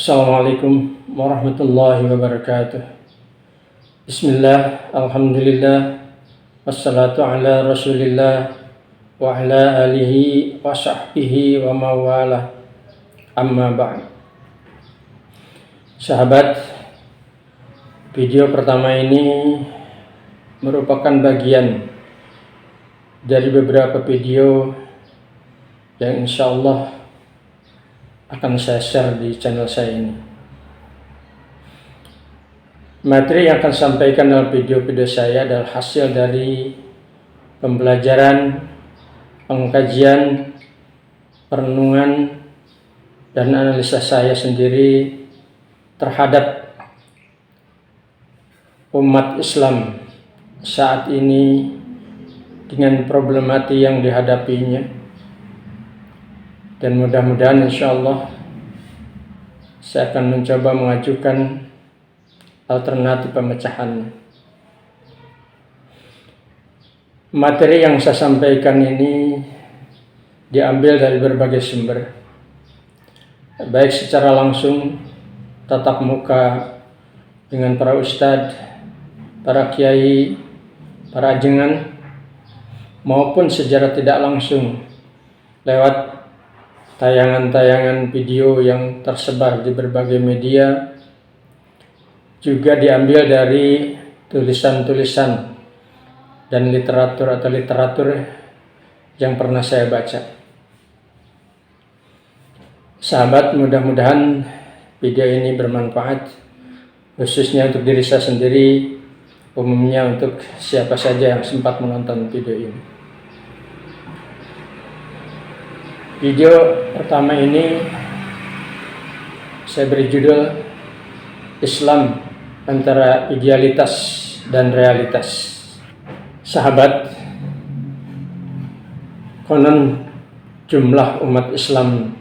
Assalamualaikum warahmatullahi wabarakatuh. Bismillah, alhamdulillah, wassalatu ala rasulillah wa ala alihi wa sahbihi wa mawalah, amma ba'd. Sahabat, video pertama ini merupakan bagian dari beberapa video yang insya Allah akan saya share di channel saya ini. Materi yang akan sampaikan dalam video-video saya adalah hasil dari pembelajaran, pengkajian, perenungan, dan analisa saya sendiri terhadap umat Islam saat ini dengan problematik yang dihadapinya. Dan mudah-mudahan insya Allah saya akan mencoba mengajukan alternatif pemecahan. Materi yang saya sampaikan ini diambil dari berbagai sumber, baik secara langsung tatap muka dengan para ustadz, para kiai, para ajengan, maupun secara tidak langsung lewat tayangan-tayangan video yang tersebar di berbagai media, juga diambil dari tulisan-tulisan dan literatur yang pernah saya baca. Sahabat, mudah-mudahan video ini bermanfaat, khususnya untuk diri saya sendiri, umumnya untuk siapa saja yang sempat menonton video ini. Video pertama ini saya beri judul Islam antara idealitas dan realitas. Sahabat, konon jumlah umat Islam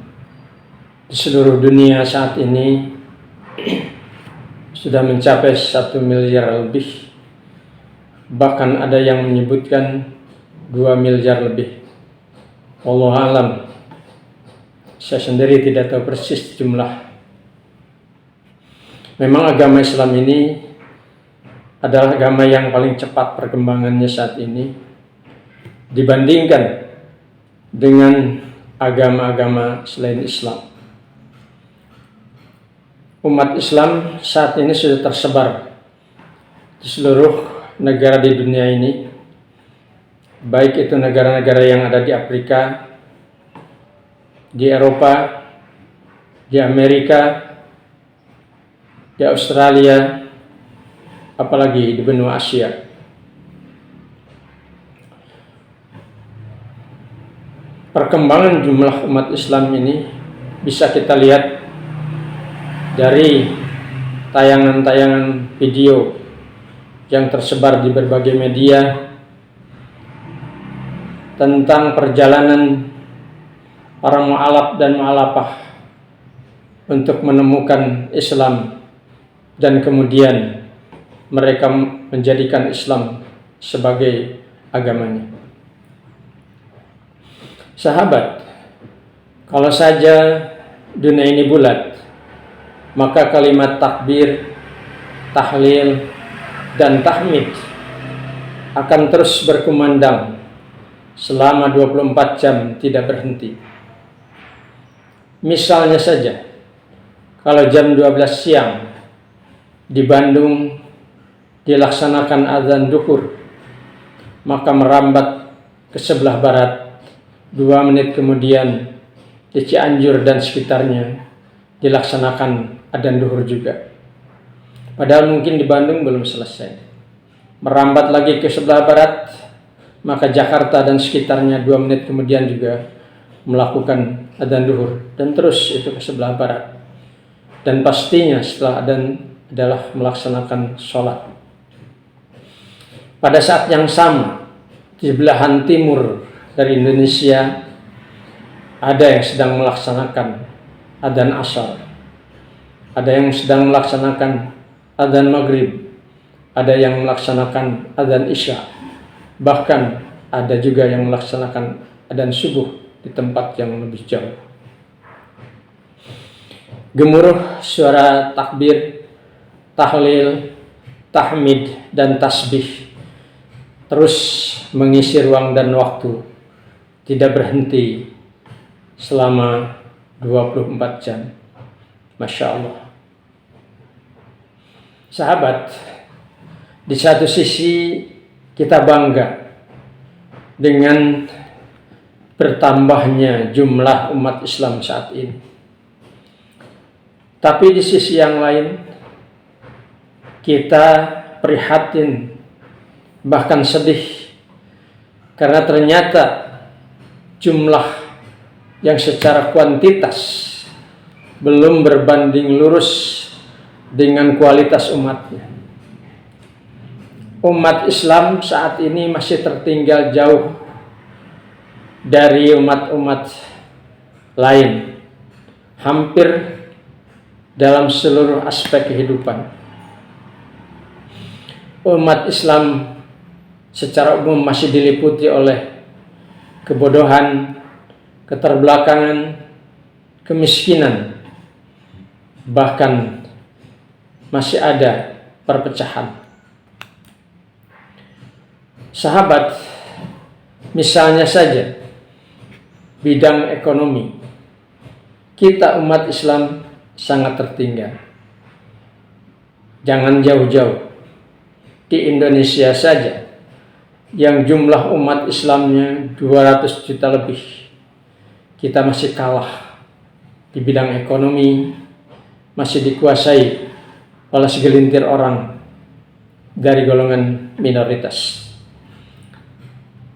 di seluruh dunia saat ini sudah mencapai 1 miliar lebih. Bahkan ada yang menyebutkan 2 miliar lebih. Wallahu a'lam. Saya sendiri tidak tahu persis jumlah. Memang agama Islam ini adalah agama yang paling cepat perkembangannya saat ini dibandingkan dengan agama-agama selain Islam. Umat Islam saat ini sudah tersebar di seluruh negara di dunia ini, baik itu negara-negara yang ada di Afrika, di Eropa, di Amerika, di Australia, apalagi di benua Asia. Perkembangan jumlah umat Islam ini bisa kita lihat dari tayangan-tayangan video yang tersebar di berbagai media tentang perjalanan para mu'alaf dan mu'alafah untuk menemukan Islam, dan kemudian mereka menjadikan Islam sebagai agamanya. Sahabat, kalau saja dunia ini bulat, maka kalimat takbir, tahlil, dan tahmid akan terus berkumandang selama 24 jam tidak berhenti. Misalnya saja, kalau jam 12 siang di Bandung dilaksanakan azan duhur, maka merambat ke sebelah barat 2 menit kemudian di Cianjur dan sekitarnya dilaksanakan adzan duhur juga. Padahal mungkin di Bandung belum selesai. Merambat lagi ke sebelah barat, maka Jakarta dan sekitarnya 2 menit kemudian juga melakukan adzan duhur, dan terus itu ke sebelah barat. Dan pastinya setelah adzan adalah melaksanakan sholat. Pada saat yang sama, di belahan timur dari Indonesia ada yang sedang melaksanakan adzan asar, ada yang sedang melaksanakan adzan maghrib, ada yang melaksanakan adzan isya, bahkan ada juga yang melaksanakan adzan subuh di tempat yang lebih jauh. Gemuruh suara takbir, tahlil, tahmid, dan tasbih terus mengisi ruang dan waktu, tidak berhenti selama 24 jam. Masya Allah. Sahabat, di satu sisi kita bangga dengan bertambahnya jumlah umat Islam saat ini. Tapi di sisi yang lain, kita prihatin, bahkan sedih, karena ternyata jumlah yang secara kuantitas belum berbanding lurus dengan kualitas umatnya. Umat Islam saat ini masih tertinggal jauh dari umat-umat lain, hampir dalam seluruh aspek kehidupan. Umat Islam secara umum masih diliputi oleh kebodohan, keterbelakangan, kemiskinan, bahkan masih ada perpecahan. Sahabat, misalnya saja bidang ekonomi, kita umat Islam sangat tertinggal. Jangan jauh-jauh, di Indonesia saja yang jumlah umat Islamnya 200 juta lebih, kita masih kalah di bidang ekonomi, masih dikuasai oleh segelintir orang dari golongan minoritas.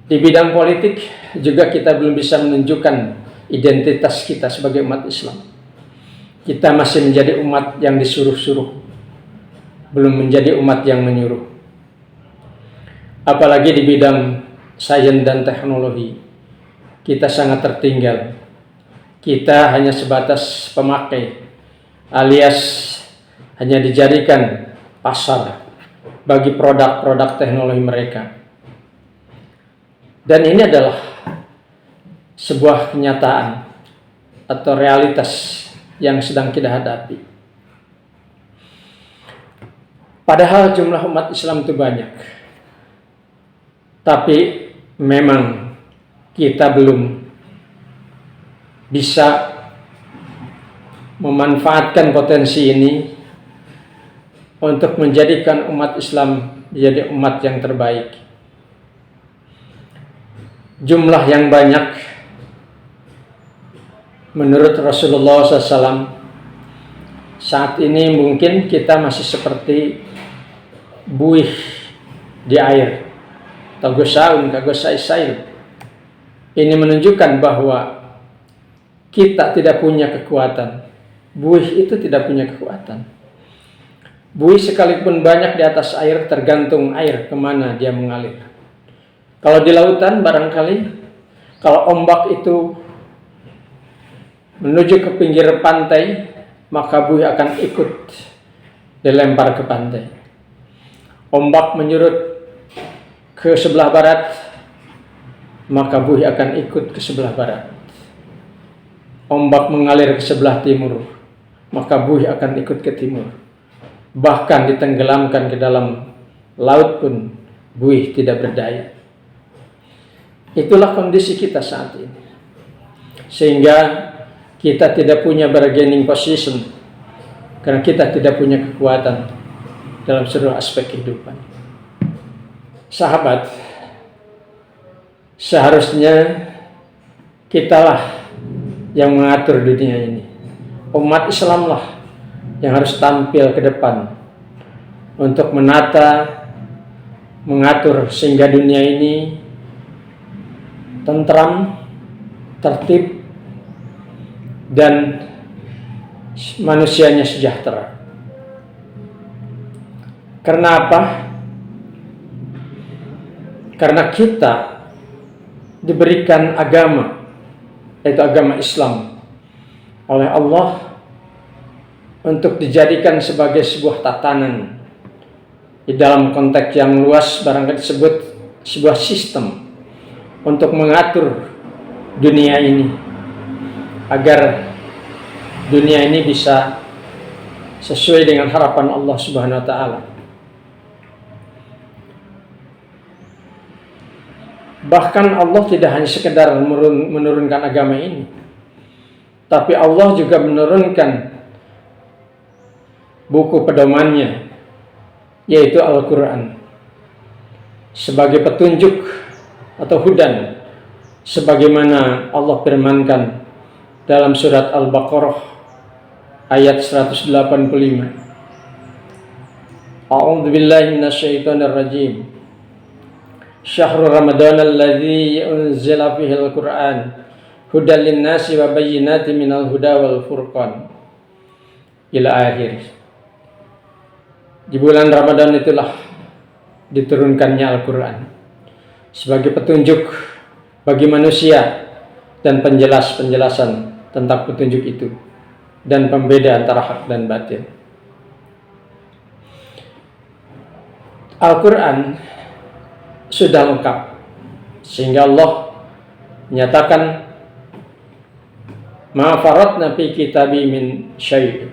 Di bidang politik juga kita belum bisa menunjukkan identitas kita sebagai umat Islam. Kita masih menjadi umat yang disuruh-suruh, belum menjadi umat yang menyuruh. Apalagi di bidang sains dan teknologi, kita sangat tertinggal. Kita hanya sebatas pemakai, alias hanya dijadikan pasar bagi produk-produk teknologi mereka. Dan ini adalah sebuah kenyataan atau realitas yang sedang kita hadapi. Padahal jumlah umat Islam itu banyak, tapi memang kita belum bisa memanfaatkan potensi ini untuk menjadikan umat Islam menjadi umat yang terbaik. Jumlah yang banyak menurut Rasulullah SAW saat ini mungkin kita masih seperti buih di air, tagosaun kagosai-sail. Ini menunjukkan bahwa kita tidak punya kekuatan. Buih itu tidak punya kekuatan. Buih sekalipun banyak di atas air, tergantung air kemana dia mengalir. Kalau di lautan barangkali, kalau ombak itu menuju ke pinggir pantai, maka buih akan ikut dilempar ke pantai. Ombak menyurut ke sebelah barat, maka buih akan ikut ke sebelah barat. Ombak mengalir ke sebelah timur, maka buih akan ikut ke timur. Bahkan ditenggelamkan ke dalam laut pun buih tidak berdaya. Itulah kondisi kita saat ini. Sehingga kita tidak punya bargaining position, karena kita tidak punya kekuatan dalam seluruh aspek kehidupan. Sahabat, seharusnya kitalah yang mengatur dunia ini. Umat Islamlah yang harus tampil ke depan untuk menata, mengatur sehingga dunia ini tentram, tertib, dan manusianya sejahtera. Karena apa? Karena kita diberikan agama, yaitu agama Islam, oleh Allah untuk dijadikan sebagai sebuah tatanan. Di dalam konteks yang luas barangkali disebut sebuah sistem untuk mengatur dunia ini agar dunia ini bisa sesuai dengan harapan Allah Subhanahu wa taala. Bahkan Allah tidak hanya sekedar menurunkan agama ini, tapi Allah juga menurunkan buku pedomannya, yaitu Al-Quran, sebagai petunjuk atau hudan, sebagaimana Allah firmankan dalam surat Al-Baqarah ayat 185. A'udzu billahi minasyaitonir rajim. Syahrul Ramadan alladzi unzila fihi al-Qur'an hudan lin-nasi wa bayyinatin minal huda wal furqan. Ila akhir. Di bulan Ramadan itulah diturunkannya Al-Quran sebagai petunjuk bagi manusia dan penjelasan tentang petunjuk itu dan pembeda antara hak dan batil. Al-Quran sudah lengkap sehingga Allah menyatakan ma faratna fi kitabi min syai'.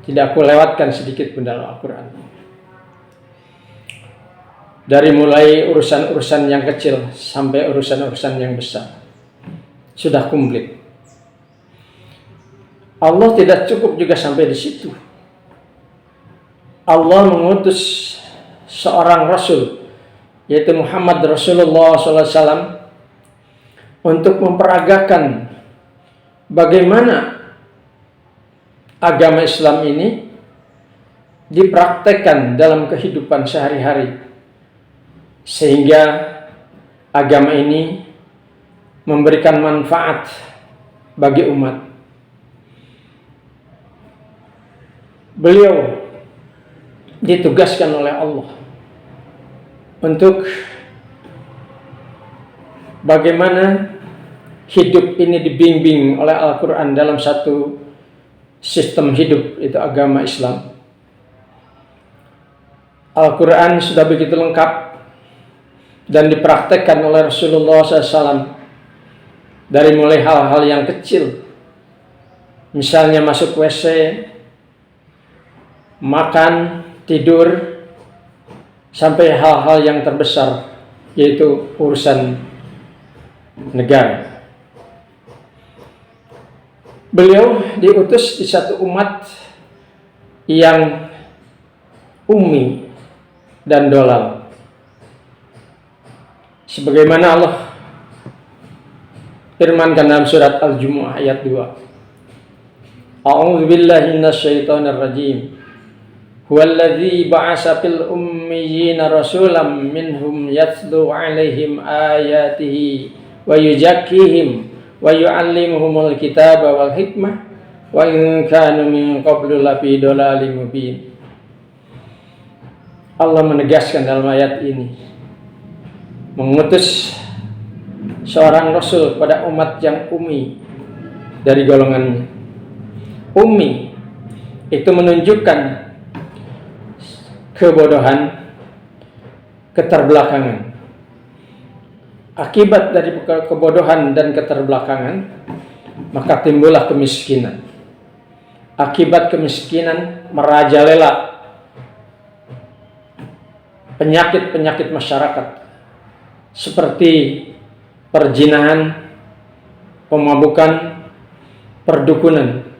Tidak aku lewatkan sedikit pun dalam Al-Quran. Dari mulai urusan-urusan yang kecil sampai urusan-urusan yang besar, sudah komplit. Allah tidak cukup juga sampai di situ. Allah mengutus seorang Rasul, yaitu Muhammad Rasulullah SAW, untuk memperagakan bagaimana agama Islam ini dipraktekkan dalam kehidupan sehari-hari, sehingga agama ini memberikan manfaat bagi umat. Beliau ditugaskan oleh Allah untuk bagaimana hidup ini dibimbing oleh Al-Quran dalam satu sistem hidup, itu agama Islam. Al-Quran sudah begitu lengkap dan dipraktekkan oleh Rasulullah SAW dari mulai hal-hal yang kecil, misalnya masuk WC, makan, tidur, sampai hal-hal yang terbesar, yaitu urusan negara. Beliau diutus di satu umat yang ummi dan dolal, sebagaimana Allah firmankan dalam surat Al-Jumu'ah ayat 2. A'udzu billahi minasyaitonir rajim. Huwallazi ba'atsa fil ummiyina rasulam minhum yatlu 'alaihim ayatihi wa yuzakkihim wa yu'allimuhumul kitaba wal hikmah wa in kanu min qablu lafi dhalalin mubin. Allah menegaskan dalam ayat ini, mengutus seorang rasul pada umat yang ummi dari golongannya. Ummi itu menunjukkan kebodohan, keterbelakangan. Akibat dari kebodohan dan keterbelakangan, maka timbullah kemiskinan. Akibat kemiskinan merajalela penyakit-penyakit masyarakat seperti perzinahan, pemabukan, perdukunan.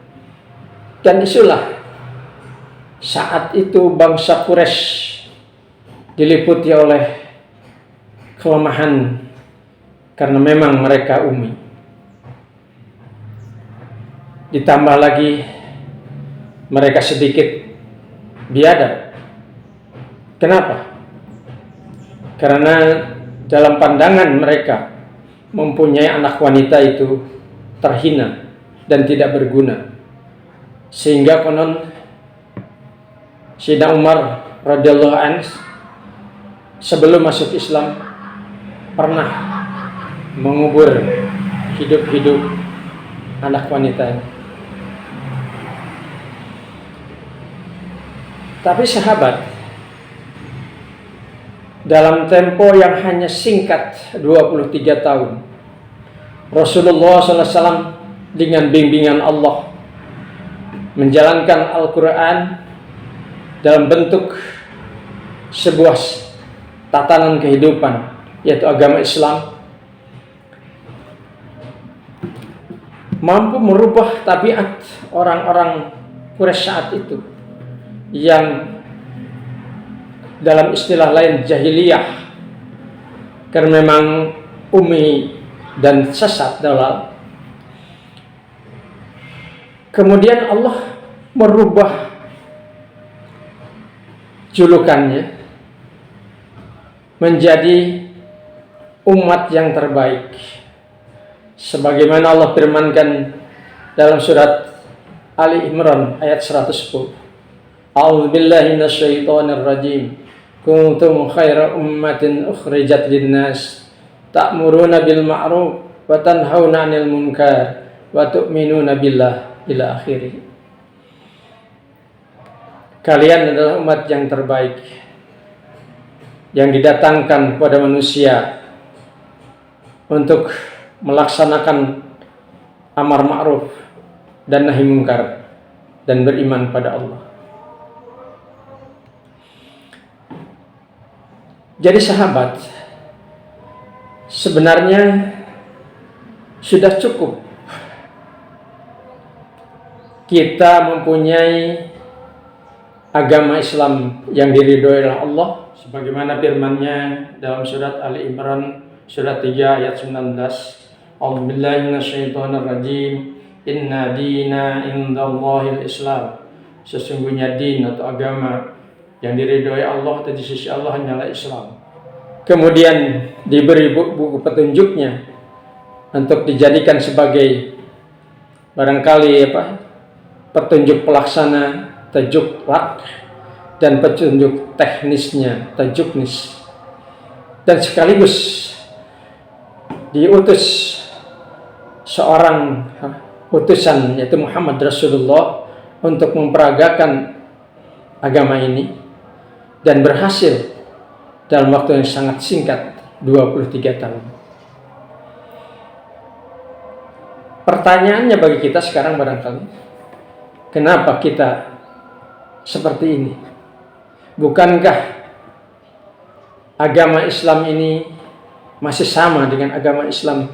Dan itulah saat itu bangsa Quraisy diliputi oleh kelemahan karena memang mereka ummi. Ditambah lagi mereka sedikit biadab. Kenapa? Karena dalam pandangan mereka mempunyai anak wanita itu terhina dan tidak berguna. Sehingga konon Sayyidina Umar radhiyallahu anhu sebelum masuk Islam pernah mengubur hidup-hidup anak wanita. Tapi sahabat, dalam tempo yang hanya singkat 23 tahun, Rasulullah SAW dengan bimbingan Allah menjalankan Al-Quran dalam bentuk sebuah tatanan kehidupan, yaitu agama Islam, mampu merubah tabiat orang-orang Quraisy saat itu yang dalam istilah lain jahiliyah, karena memang ummi dan sesat dalal. Kemudian Allah merubah julukannya menjadi umat yang terbaik, sebagaimana Allah firmankan dalam surat Ali Imran ayat 110. A'udzu billahi minasyaitonir rajim. Kuntum khaira ummatin ukhrijat linnas ta'muruna bil ma'ruf wa tanhauna 'anil munkar wa tu'minuna billah ila akhirih. Kalian adalah umat yang terbaik yang didatangkan kepada manusia untuk melaksanakan amar ma'ruf dan nahi munkar dan beriman pada Allah. Jadi sahabat, sebenarnya sudah cukup kita mempunyai agama Islam yang diridhoi oleh Allah, sebagaimana firman-Nya dalam surat Ali Imran surat 3 ayat 19. A'udzubillahi minasyaitonir rajim. Inna dina indallahil Islam. Sesungguhnya din atau agama yang diridhoi Allah atau di sisi Allah hanyalah Islam. Kemudian diberi buku petunjuknya untuk dijadikan sebagai barangkali petunjuk pelaksana tajuqrak, dan petunjuk teknisnya tajuknis, dan sekaligus diutus seorang utusan yaitu Muhammad Rasulullah untuk memperagakan agama ini, dan berhasil dalam waktu yang sangat singkat, 23 tahun. Pertanyaannya bagi kita sekarang barangkali, kenapa kita seperti ini? Bukankah agama Islam ini masih sama dengan agama Islam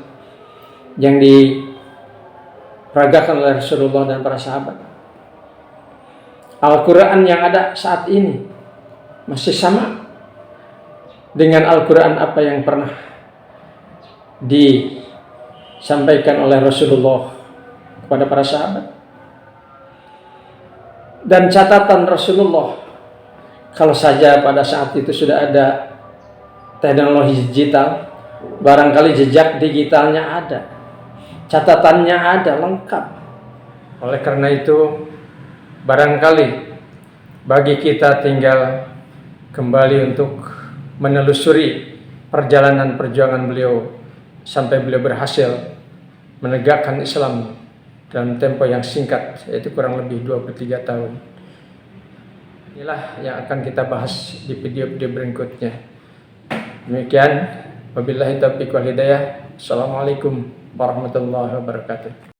yang diperagakan oleh Rasulullah dan para sahabat? Al-Quran yang ada saat ini masih sama dengan Al-Quran apa yang pernah disampaikan oleh Rasulullah kepada para sahabat. Dan catatan Rasulullah, kalau saja pada saat itu sudah ada teknologi digital, barangkali jejak digitalnya ada, catatannya ada lengkap. Oleh karena itu, barangkali bagi kita tinggal kembali untuk menelusuri perjalanan perjuangan beliau sampai beliau berhasil menegakkan Islam dalam tempo yang singkat, yaitu kurang lebih 23 tahun. Inilah yang akan kita bahas di video-video berikutnya. Demikian, wabillahi taufiq wal hidayah. Assalamualaikum warahmatullahi wabarakatuh.